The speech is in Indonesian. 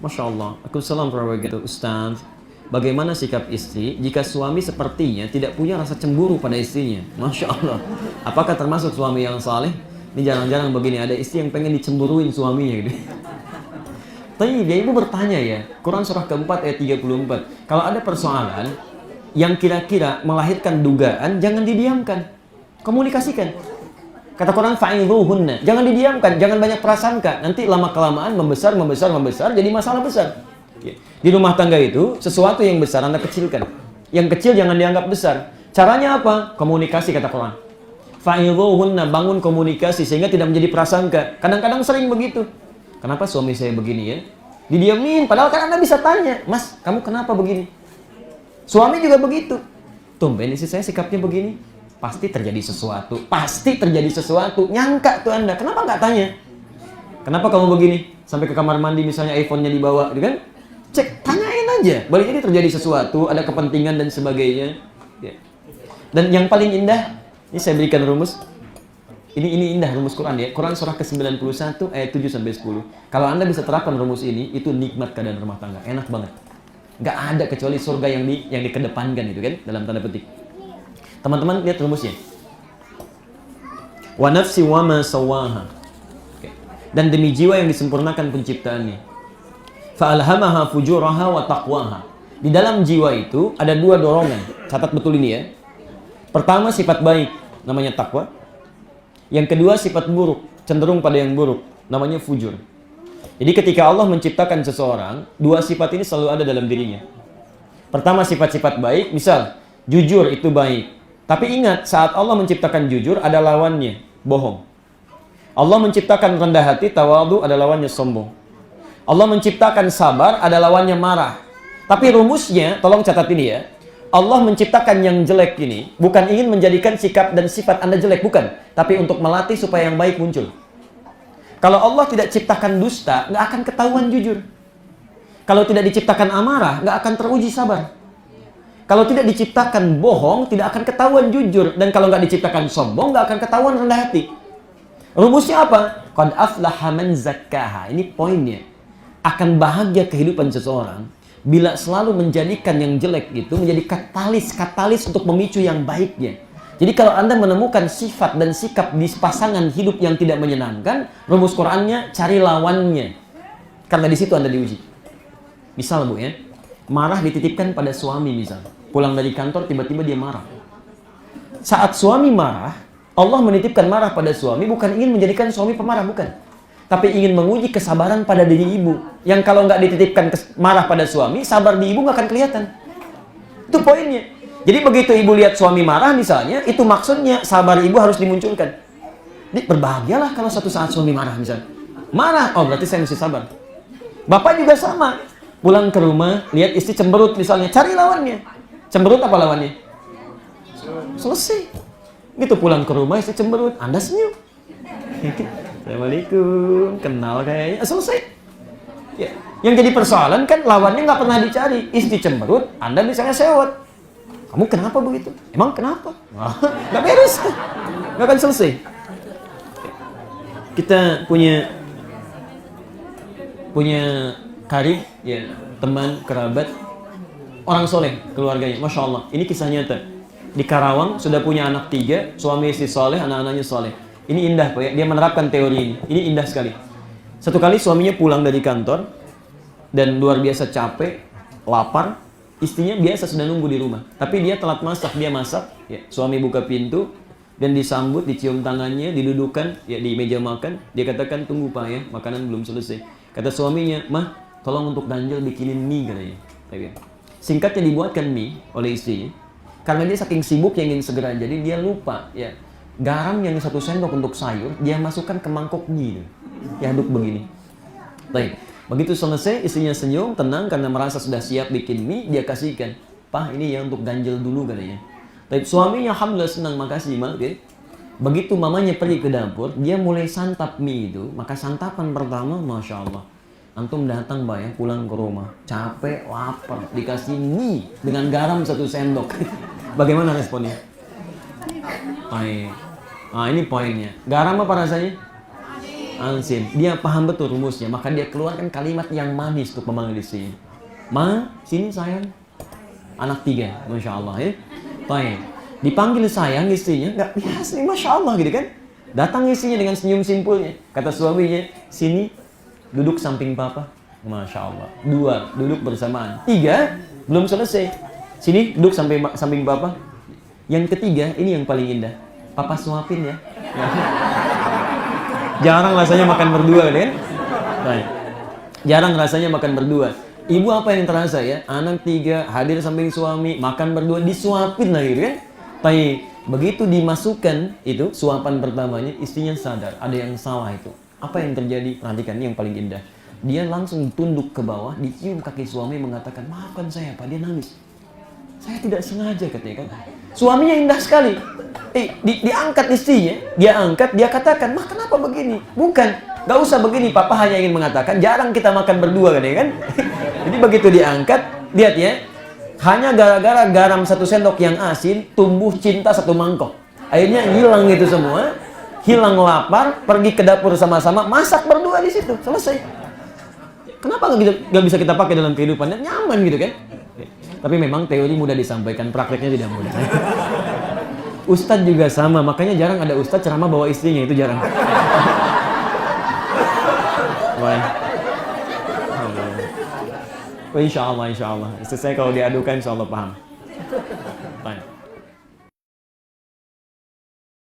Masya Allah. Waalaikumsalam warahmatullahi wabarakatuh. Ustaz, bagaimana sikap istri jika suami sepertinya tidak punya rasa cemburu pada istrinya? Masya Allah. Apakah termasuk suami yang saleh? Ini jarang-jarang begini, ada istri yang pengen dicemburuin suaminya gitu. Tapi dia ibu bertanya ya, Quran surah keempat ayat 34. Kalau ada persoalan yang kira-kira melahirkan dugaan, jangan didiamkan. Komunikasikan. Kata Quran, fa'idhuhunna. Jangan didiamkan, jangan banyak prasangka. Nanti lama-kelamaan membesar, jadi masalah besar. Di rumah tangga itu, sesuatu yang besar Anda kecilkan. Yang kecil jangan dianggap besar. Caranya apa? Komunikasi, kata Quran. Fa'idhuhunna, bangun komunikasi sehingga tidak menjadi prasangka. Kadang-kadang sering begitu. Kenapa suami saya begini ya? Didiamin, padahal kan Anda bisa tanya, Mas, kamu kenapa begini? Suami juga begitu. Tumben istri saya sikapnya begini. Pasti terjadi sesuatu. Nyangka tuh Anda, kenapa nggak tanya? Kenapa kamu begini? Sampai ke kamar mandi misalnya iPhone-nya dibawa, gitu kan? Cek, tanyain aja. Boleh jadi terjadi sesuatu, ada kepentingan dan sebagainya. Ya. Dan yang paling indah, ini saya berikan rumus. Ini indah rumus Quran ya. Quran surah ke-91 ayat 7-10. Kalau Anda bisa terapkan rumus ini, itu nikmat keadaan rumah tangga. Enak banget. Nggak ada kecuali surga yang dikedepankan itu kan, dalam tanda petik. Teman-teman lihat rumusnya. Wa nafsi wa ma sawaha. Dan demi jiwa yang disempurnakan penciptaannya. Fa alhamaha fujuraha wa taqwaha. Di dalam jiwa itu ada dua dorongan. Catat betul ini ya. Pertama sifat baik, namanya takwa. Yang kedua sifat buruk, cenderung pada yang buruk, namanya fujur. Jadi ketika Allah menciptakan seseorang, dua sifat ini selalu ada dalam dirinya. Pertama sifat-sifat baik, misal jujur itu baik. Tapi ingat, saat Allah menciptakan jujur ada lawannya, bohong. Allah menciptakan rendah hati, tawadhu, ada lawannya sombong. Allah menciptakan sabar, ada lawannya marah. Tapi rumusnya, tolong catat ini ya. Allah menciptakan yang jelek ini bukan ingin menjadikan sikap dan sifat Anda jelek, bukan. Tapi untuk melatih supaya yang baik muncul. Kalau Allah tidak ciptakan dusta, nggak akan ketahuan jujur. Kalau tidak diciptakan amarah, nggak akan teruji sabar. Kalau tidak diciptakan bohong, tidak akan ketahuan jujur. Dan kalau nggak diciptakan sombong, nggak akan ketahuan rendah hati. Rumusnya apa? Qad aflaha man zakkaha. Ini poinnya. Akan bahagia kehidupan seseorang bila selalu menjadikan yang jelek itu menjadi katalis untuk memicu yang baiknya. Jadi kalau Anda menemukan sifat dan sikap di pasangan hidup yang tidak menyenangkan, rumus Qur'annya cari lawannya. Karena di situ Anda diuji. Misal Bu ya, marah dititipkan pada suami misal. Pulang dari kantor tiba-tiba dia marah. Saat suami marah, Allah menitipkan marah pada suami bukan ingin menjadikan suami pemarah, bukan. Tapi ingin menguji kesabaran pada diri ibu. Yang kalau nggak dititipkan marah pada suami, sabar di ibu nggak akan kelihatan. Itu poinnya. Jadi begitu ibu lihat suami marah misalnya, itu maksudnya sabar ibu harus dimunculkan. Jadi berbahagialah kalau suatu saat suami marah misalnya. Marah, oh berarti saya mesti sabar. Bapak juga sama. Pulang ke rumah, lihat istri cemberut misalnya, cari lawannya. Cemberut apa lawannya? Selesai. Gitu pulang ke rumah istri cemberut, Anda senyum. Assalamualaikum, kenal kayaknya, selesai. Ya. Yang jadi persoalan kan lawannya nggak pernah dicari. Istri cemberut, Anda misalnya sewot. Kamu kenapa begitu? Emang kenapa? Nggak beres, nggak akan selesai. Kita punya karib, ya teman kerabat, orang soleh keluarganya, masya Allah. Ini kisah nyata. Di Karawang sudah punya anak 3, suami istri soleh, anak-anaknya soleh. Ini indah Pak ya, dia menerapkan teori ini. Ini indah sekali. Satu kali suaminya pulang dari kantor dan luar biasa capek, lapar. Istrinya biasa sudah nunggu di rumah. Tapi dia telat masak, dia masak. Ya, suami buka pintu dan disambut, dicium tangannya, didudukan ya, di meja makan. Dia katakan, tunggu Pak ya, makanan belum selesai. Kata suaminya, Mah, tolong untuk Danjel bikinin mie katanya. Singkatnya dibuatkan mie oleh istrinya. Karena dia saking sibuk yang ingin segera jadi, dia lupa ya. Garam yang 1 sendok untuk sayur, dia masukkan ke mangkok mie. Diaduk begini. Baik. Begitu selesai, istrinya senyum, tenang karena merasa sudah siap bikin mie, dia kasihkan. Pak, ini ya untuk ganjel dulu katanya. Tapi suaminya alhamdulillah senang, makasih Mak. Okay. Begitu mamanya pergi ke dapur, dia mulai santap mie itu. Maka santapan pertama, Masya Allah. Antum datang Pak ya, pulang ke rumah. Capek, lapar, dikasih mie dengan garam 1 sendok. Bagaimana responnya? Baik. Nah ini poinnya. Garam apa rasanya? Asin. Dia paham betul rumusnya, maka dia keluarkan kalimat yang manis untuk memanggil istrinya. Ma, sini sayang. Anak 3, Masya Allah ya. Baik. Dipanggil sayang istrinya, nggak biasa, Masya Allah gitu kan. Datang istrinya dengan senyum simpulnya. Kata suaminya, sini duduk samping papa. Masya Allah. 2, duduk bersamaan. 3, belum selesai. Sini duduk samping papa. Yang ketiga, ini yang paling indah. Papa suapin ya. Jarang rasanya makan berdua kan? Baik. Jarang rasanya makan berdua. Ibu apa yang terasa ya? Anak 3 hadir samping suami, makan berdua, disuapin lagi kan? Baik. Begitu dimasukkan itu suapan pertamanya, istrinya sadar ada yang salah itu. Apa yang terjadi? Perhatikan ini yang paling indah. Dia langsung tunduk ke bawah, dicium kaki suami, mengatakan, maafkan saya Pak. Dia nangis. Saya tidak sengaja katanya kan. Suaminya indah sekali. Diangkat istrinya, dia angkat, dia katakan, mah kenapa begini? Bukan, gak usah begini. Papa hanya ingin mengatakan, jarang kita makan berdua kan? Jadi begitu diangkat, lihat ya. Hanya gara-gara garam 1 sendok yang asin, tumbuh cinta 1 mangkok. Akhirnya hilang itu semua, hilang lapar, pergi ke dapur sama-sama, masak berdua di situ, selesai. Kenapa nggak bisa kita pakai dalam kehidupan? Nyaman gitu kan? Tapi memang teori mudah disampaikan, prakteknya tidak mudah. Ustadz juga sama, makanya jarang ada ustadz ceramah bawa istrinya, itu jarang. Insya Allah. Istri saya kalau diadukan, insya Allah paham. Baik.